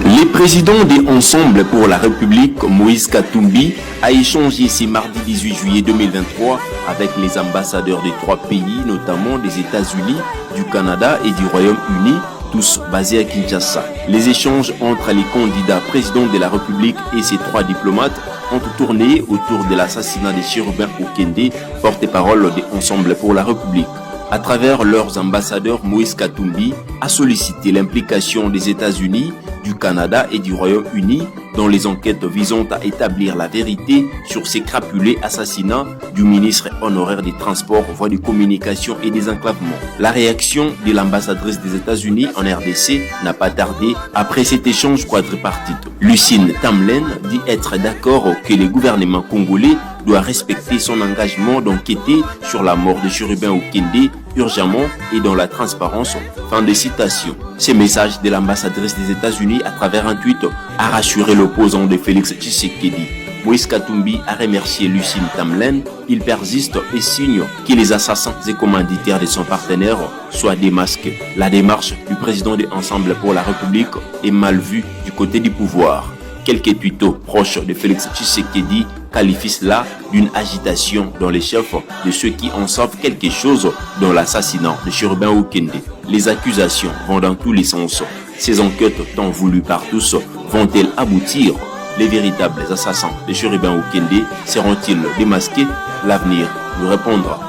Le président des Ensemble pour la République, Moïse Katumbi, a échangé ce mardi 18 juillet 2023 avec les ambassadeurs des 3 pays, notamment des États-Unis, du Canada et du Royaume-Uni, tous basés à Kinshasa. Les échanges entre les candidats présidents de la République et ces 3 diplomates ont tourné autour de l'assassinat de Chérubin Okende, porte-parole des Ensemble pour la République. À travers leurs ambassadeurs, Moïse Katumbi a sollicité l'implication des États-Unis, du Canada et du Royaume-Uni dans les enquêtes visant à établir la vérité sur ces crapulés assassinats du ministre honoraire des Transports, Voies de Communication et des Enclavements. La réaction de l'ambassadrice des États-Unis en RDC n'a pas tardé après cet échange quadripartite. Lucine Tamlen dit être d'accord que le gouvernement congolais doit respecter son engagement d'enquêter sur la mort de Chérubin Okende urgemment et dans la transparence. Fin de citation. Ce message de l'ambassadrice des États-Unis à travers un tweet a rassuré l'opposant de Félix Tshisekedi. Moïse Katumbi a remercié Lucine Tamlen. Il persiste et signe que les assassins et commanditaires de son partenaire soient démasqués. La démarche du président de Ensemble pour la République est mal vue du côté du pouvoir. Quelques tutos proches de Félix Tshisekedi qualifient cela d'une agitation dans les chefs de ceux qui en savent quelque chose dans l'assassinat de Chérubin Okende. Les accusations vont dans tous les sens. Ces enquêtes tant voulues par tous vont-elles aboutir? Les véritables assassins de Chérubin Okende seront-ils démasqués? L'avenir nous répondra.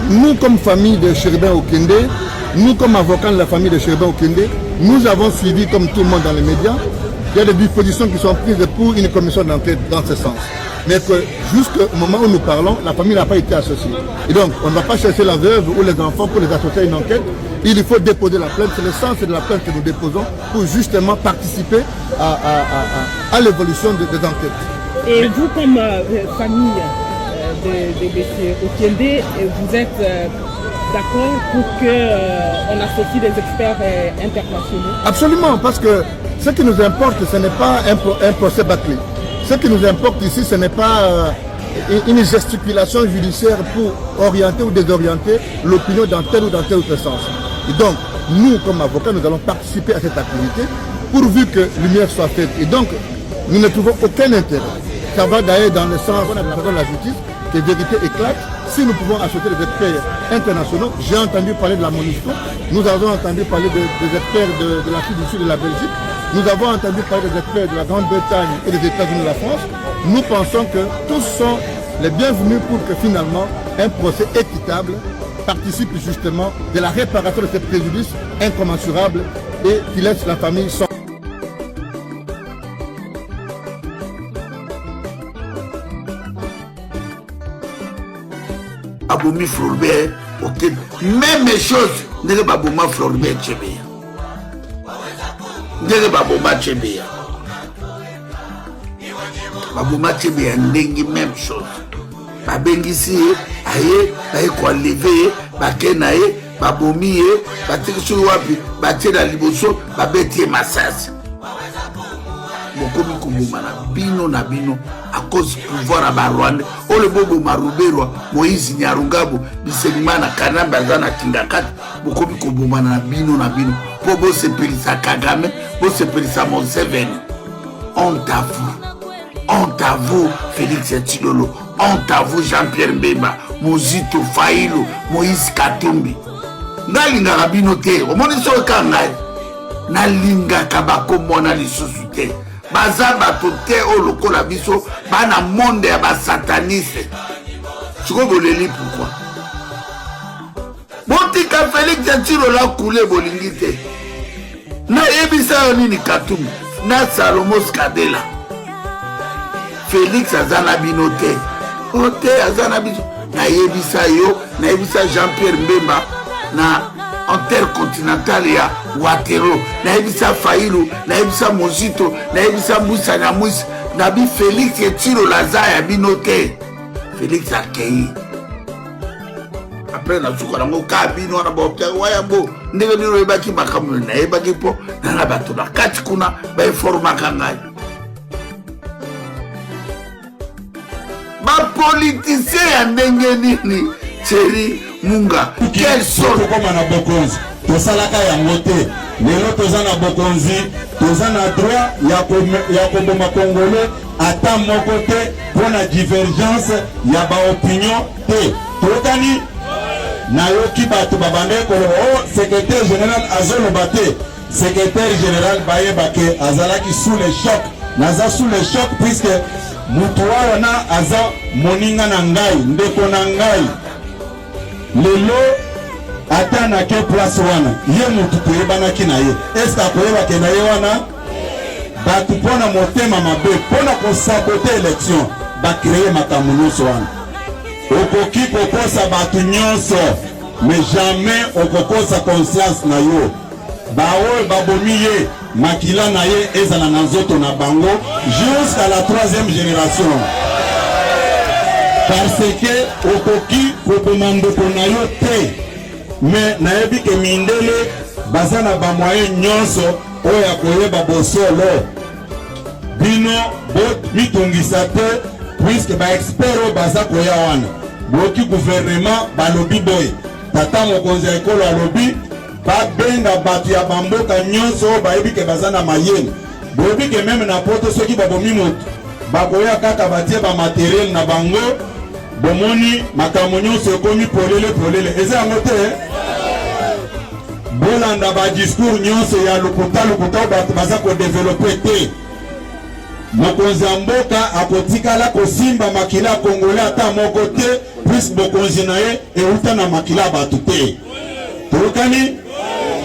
Nous, comme famille de Chérubin Okende, nous, comme avocats de la famille de Chérubin Okende, nous avons suivi, comme tout le monde dans les médias, il y a des dispositions qui sont prises pour une commission d'enquête dans ce sens. Mais que jusqu'au moment où nous parlons, la famille n'a pas été associée. Et donc, on ne va pas chercher la veuve ou les enfants pour les associer à une enquête. Il faut déposer la plainte. C'est le sens de la plainte que nous déposons pour justement participer à l'évolution des enquêtes. Et vous, comme famille de M. Okende, vous êtes d'accord pour qu'on associe des experts internationaux? Absolument, parce que ce qui nous importe, ce n'est pas un procès bâclé. Ce qui nous importe ici, ce n'est pas une gesticulation judiciaire pour orienter ou désorienter l'opinion dans tel ou autre sens. Et donc, nous, comme avocats, nous allons participer à cette activité pourvu que lumière soit faite. Et donc, nous ne trouvons aucun intérêt. Ça va d'ailleurs dans le sens de la justice, les vérités éclatent. Si nous pouvons acheter des experts internationaux, j'ai entendu parler de la MONUSCO, nous avons entendu parler des experts de l'Afrique du Sud et de la Belgique, nous avons entendu parler des experts de la Grande-Bretagne et des États-Unis de la France. Nous pensons que tous sont les bienvenus pour que finalement un procès équitable participe justement de la réparation de ces préjudices incommensurables et qui laisse la famille sans. Abomi Floribert, ok. Même chose, n'est pas Baboma Floribert Tchébéa. N'est pas Baboma Tchébéa. Baboma Tchébéa, n'est même chose. Babengisi, aye, aye quoi lever, bakenaye, babomi, batekisou wapi, baté la liboso, babeti massage. Bokomi kumbuma na bino à cause pouvoir à Barwande o le bobo marubero Moïse Nyarungabo biselimana kanamba zana kindakati bokomi kumbuma na bino pobo se pelisa Kagame bo se pelisa Museveni. Honte à vous Félix Tshilolo, honte à vous Jean-Pierre Mbemba, Mozito Failo, Moïse Katumbi. Nalinga rabino te omoni so kangai nalinga kabako mona lisusu te. Baza batote o loko la biso bana monde ya ba sataniste. Siko boleli pourquoi? Botika Félix Tshilolo coulé bolingi te. Na yebisa nini Katumbi na Salomo Skadela. Félix azana binote. Ote azana biso. Na yebisa yo, na yebisa Jean-Pierre Mbemba na intercontinental ya Watero, na ebisa Faïlou, na ebisa Mozito, na ebisa Moussa na Moussa, na bi Félix Tshilolo Lazaya binote. Félix akei. Après na suka na ngoka bino na bopya waya bo, ndenge bino ebaki makambo na ebaki po na bato na kati kuna ba informa kangai. Ba politicien ya ndenge nini Thierry Munga quelle sorte comme na bokonzi to salaka ya ngote lelo tozana bokonzi tozana droit ya koboma congolais ata moko te pona divergence ya ba opinion te tokani na yoki bato babande ko secrétaire général azoloba te secrétaire général bayeba ke azalaki sous le choc naza sous le choc puisque mutu wana aza moninga na ngai ndeko na ngai lelo ata na ke place wana ye mutu toyebanaki na ye est-ce akoyebake na ye wana bato mpona motema mabe mpona kosabote élection bakreye makambo nyonso wana okoki kokosa bato nyonso mais jamais okokosa conscience na yo baoyo babomi ye makila na ye ezala na nzoto na bango jusqu'à la 3e génération parce que okoki koboma ndeko na yo te mais nayebi ke mindele baza na bamoye nyonso oyo akoyeba bosolo bino mitungisa te puisque baexpert oyo baza koya wana boki gouvernement balobi boye tata mokonzi ya ekolo alobi babenga bato ya bamboka nyonso oyo bayebi ke baza na mayele boyebi ke meme na poto soki babomi moto bakoya kaka batie bamateriele na bango bomoni makambo nyonso ekomi polele eza yango te bolanda badiscours nyonso ya lokuta oyo bato baza kodevelope te mokonzi ya mboka akotikala kosimba makila ya kongole ata moko te puisque bokonzi na ye euta na makila ya bato te tokani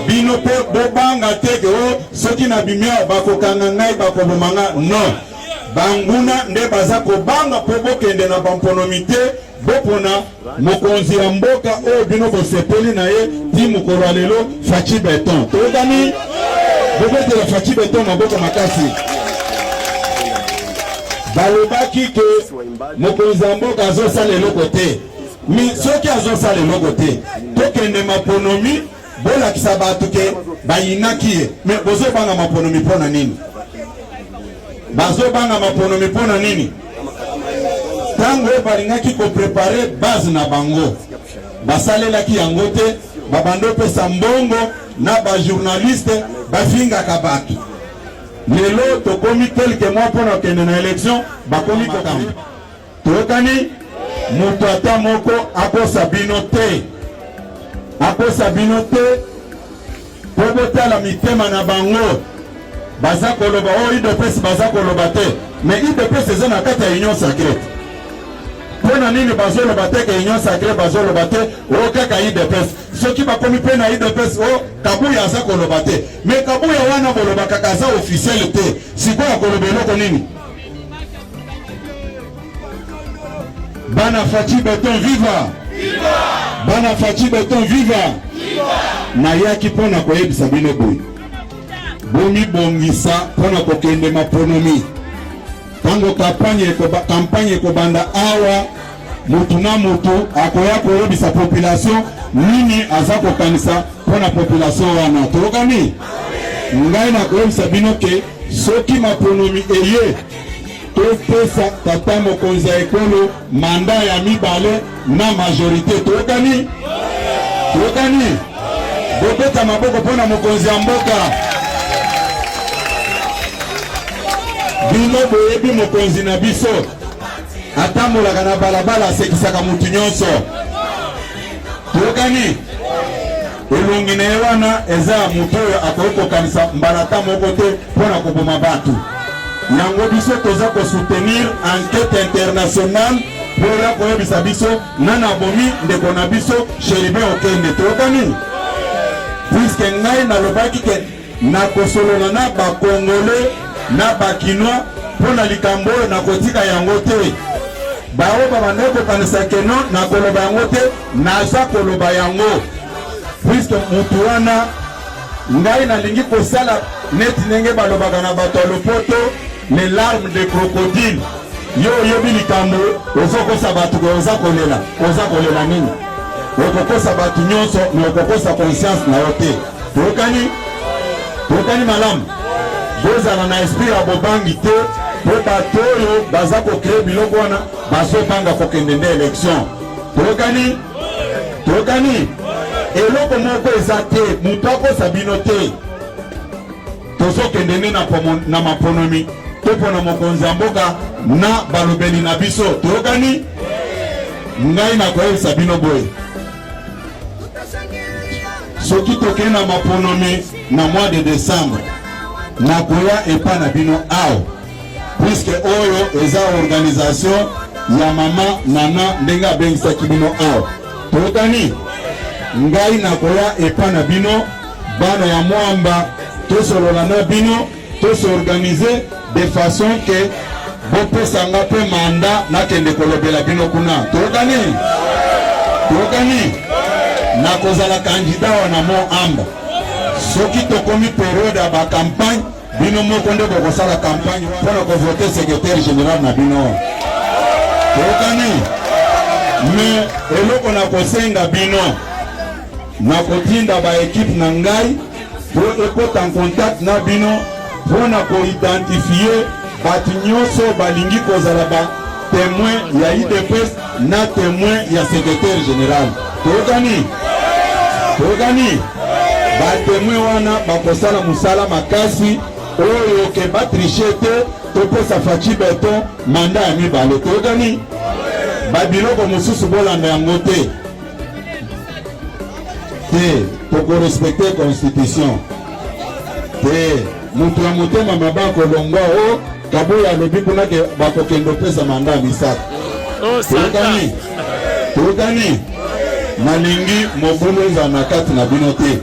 bino mpe bobanga te ke soki na bimia bakokanga ngai bakobomanga non banguna nde baza kobanga mpo bokende na bamponomi te bopona mokonzi ya mboka oyo bino bosepeli na ye ti mokolo ya lelo Faci Beton tokani bobetela Faci Beton maboko makasi balobaki ke mokonzi ya mboka azosala eloko te mi soki azosala eloko te tokende maponomi bolakisa bato ke bayinaki ye me bozobanga maponomi mpona nini bazobanga maponomi mpona nini ntango oyo balingaki koprepare base na bango basalelaki yango te babanda opesa mbongo na bajournaliste bafingaka bato lelo tokomi kelke mwa mpona kokende na élection bakomi kokamba tokani moto ata moko akosa bino te. Akosa bino te. Po botala mitema na bango. Baza koloba o IDPS baza koloba te. Mais IDPS eza na kati ya union sacrée. Pona nini bazoloba te ke union sacrée bazoloba te o kaka IDPS. Soki bakomi pe na IDPS o Kabuya aza koloba te. Mais Kabuya wana boloba kaka aza officiel te. Sikoya koloba eloko nini? Bana Fachi Beton viva! Viva! Bana Fachi Beton viva! Viva! Na yaki pona koyebisa bino boy. Bomi bongisa pona kokende maponomi. Tango kampanye kobanda awa mutu na mutu akoya koyebisa population nini aza kokanisa pona population wana. Tokani? Ngai na koyebisa bino ke soki maponomi eye topesa tata mokonzi ya ekolo manda ya mibale na majorité. Tokani? Tokani? Bobeta maboko pona mokonzi ya mboka. Bino boyebi mokonzi na biso atambolaka na balabala asekisaka mutu nyonso. Tokani? Elongi na ye wana eza mutu oyo akoki kokanisa mbala ata moko te mpona koboma batu. Yango biso toza ko soutenir enquête internationale pour la koyebisa biso nana bomi ndeko na biso Cherubin Okende. Tokani? Puisque ngai nalobaki ke nakosolola na bakongole na bakinois pona likambo nakotika yango te. Bao babande kokanisa keno nakoloba yango te, naza koloba yango. Puisque mutu wana ngai nalingi kosala neti ndenge balobaka na bato ya lopoto les larmes de crocodile. Yo yebi likambo ozokosa batu oza kolela nini? Okokosa batu nyonso na okokosa conscience na yo te. Tokani? Tokani malamu? Bozala na esprit ya bobangi te po bato oyo baza kokree biloko wana bazobanga kokende nde élection. Tokani? Tokani? Eloko moko eza te, mutu akosa bino te. Tozokende nde na maponomi topona mokonzi ya mboka na balobeli na biso. Tokani? Ngai nakoyebisa bino boye. Soki tokende na maponomi na mois de décembre nakoya epa na bino awa. Puisque oyo eza organisation ya mama nana ndenge abengisaki bino awa. Tokani? Ngai nakoya epa na bino bana ya mwamba tosolola na bino tosorganize de façon que bopesanga pe manda nakende kolobela bino kuna. Tokani? Tokani? Nakozala kandida wana mwamba. Soki tokomi période ya ba campagne bino moko nde bokosala campagne mpona kovote secrétaire général na bino. Tokani? Mais eloko nakosenga bino nakotinda ba équipe na ngai po ekota en contact na bino mpona koidentifie batu nyonso balingi kozala ba témoin ya IDPS na témoin ya secrétaire général. Tokani? Tokani? Ba témoin wana bakosala musala makasi oyo ke batriche te topesa Fachi Beton manda ya mibale. Tokani? Babiloko mosusu bolanda yango te. Te toko respecter constitution. Te mutu ya motema mabako longwa o Kabuya alobi kuna ke bakokendo pesa manda misato. Tokani? Tokani? Nalingi mobulu eza na kati na bino te.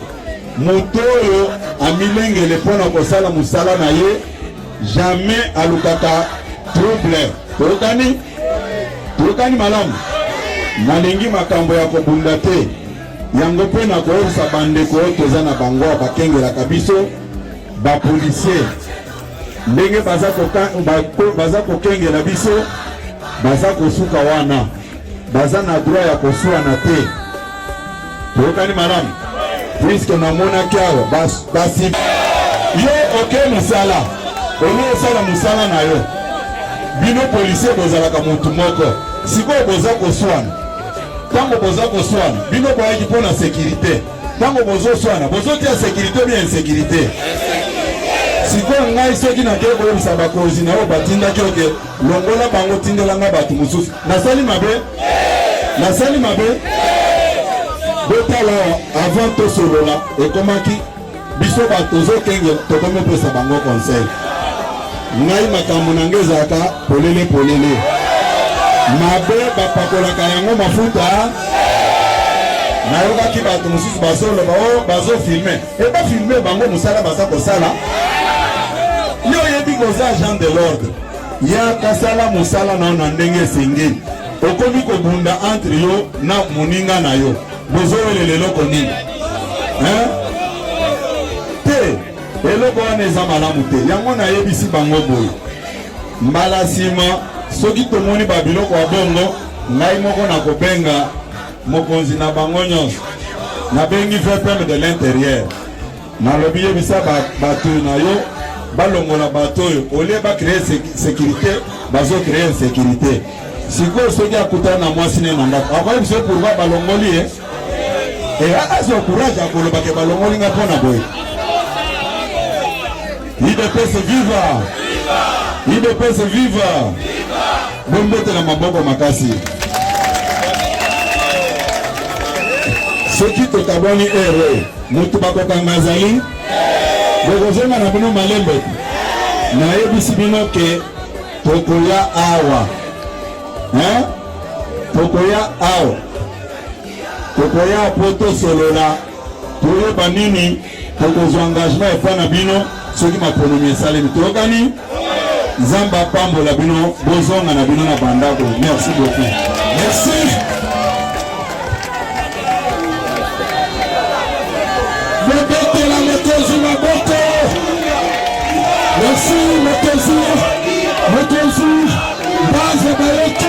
Mutu oyo amilengele mpona kosala musala na ye jamais alukaka trouble. Tokani? Tokani malamu? Nalingi makambo ya kobunda te. Yango pe na koyebisa bandeko oyo toza na bango bakengelaka biso bapolisier ndenge baza kokengela biso baza kosuka wana baza na droit ya kosuana te. Tokani malamu? Puisque namonaki awa basi yo oke musala ono osala musala na yo bino policier bozalaka mutu moko sikoyo boza koswana. Tango boza koswana bino boyaki mpona sécurité. Tango bozoswana bozotia sécurité bien insécurité. sikoyo ngai soki nakei koyebisa bakonzi na oyo batindaki oke longola bango tindelanga bato mosusu nasali mabe nasali mabe botala avant tosolola ekomaki biso bato ozokenge tokomi opesa bango conseil ngai makambo na ngai ezalaka polele polele mabe bapakolaka yango mafuta nayokaki bato mosusu bazoloba o bazofilme ebafilme bango mosala baza kosala yo oyebi koza agent de l'ordre yaka sala mosala nao na ndenge esengeli okomi kobunda entre yo na moninga na yo bozowelela eloko nini te eloko wana eza malamu te yango nayebisi bango boye mbala nsima soki tomoni babiloko ya bongo ngai moko nakobenga mokonzi na bango nyonso nabengi VPM de l'intérieur nalobi yebisa bato na yo balongola bato oyo olie bacreye sécurité bazocreye insécurité sikoyo soki akutana na mwasi ne na ndako akoyi biso pourkui balongoli ye azwa courage akolobake balongoli nga mpo na boye IDPS viva IDPS viva bombetela maboko makasi soki totabwani ere moto bakokanga azali bokozonga na bino malembe nayebisi bino ke tokoya awa tokoya awa tokoya po tosolola toyeba nini tokozwa engagement epa na bino soki makonomi esalemi toyokani nzambe apambola bino bozonga na bino na bandako merci beaucoup merci bobetela mokonzi maboko merci mokonzi base bayoki